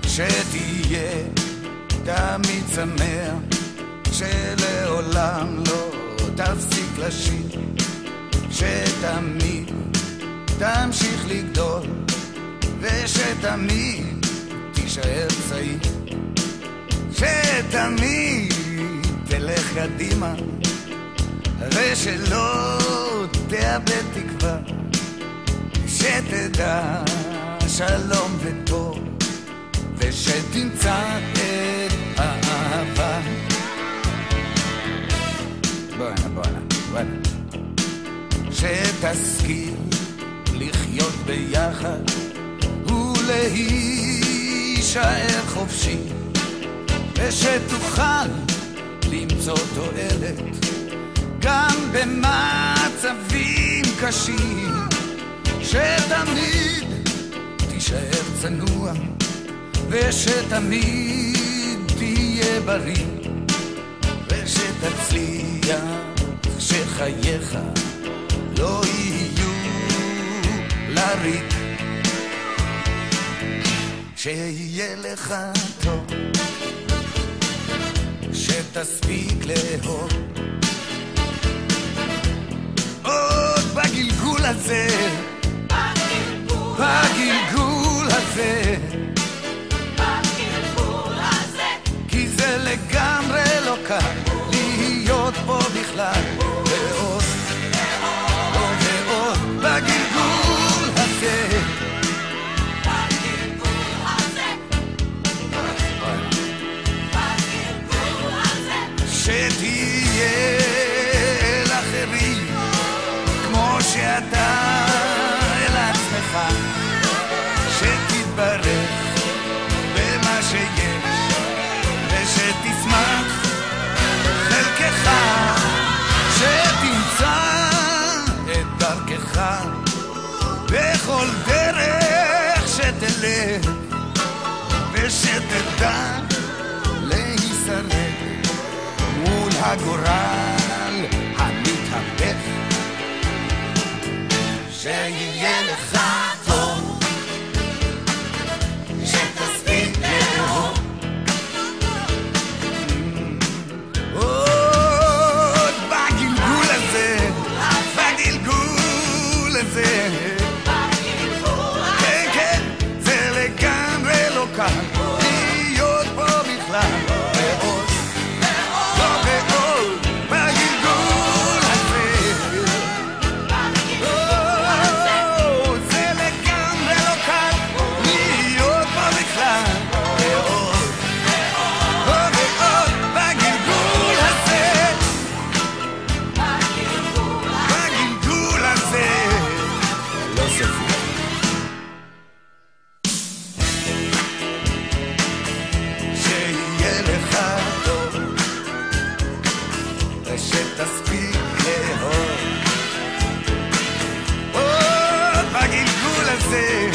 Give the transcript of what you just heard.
שתהיה תמיד שמח, שלעולם לא תפסיק לשיר, שתמיד תמשיך לגדול, ושתמיד תישאר צעיר, שתמיד תלך קדימה, ושלא תאבד תקווה, שתדע שלום וטוב, ושתמצא את האהבה. בואנה שתשכיל לחיות ביחד ולהישאר חופשי, ושתוכל למצוא תועלת גם במצבים קשים, שתמיד תישאר צנוע, ושתמיד תהיה בריא, ושתצליח שחייך לא יהיו לריק, שיהיה לך טוב, שתספיק לאהוב עוד בגלגול הזה, בגלגול הזה, כי זה לגמרי לא קל להיות פה בכלל, ועוד ועוד בגלגול הזה, שתהיה לאחרים כמו שאתה אל עצמך, שתתברך במה שיש, ושתשמח חלקך, שתמצא את דרכך בכל דרך שתלך, ושתדע להישרף מול הגורל המתהפך, שיהיה לך טוב, שתספיק לאהוב עוד בגלגול הזה, בגלגול הזה, כן כן, זה לגמרי לא קל להיות פה בכלל, ועוד ועוד בגלגול הזה, זה לגמרי לא קל להיות פה בכלל, ועוד ועוד בגלגול הזה, בגלגול הזה, לא סופי. שיהיה לך טוב, ושתספיק לאהוב עוד בגלגול הזה,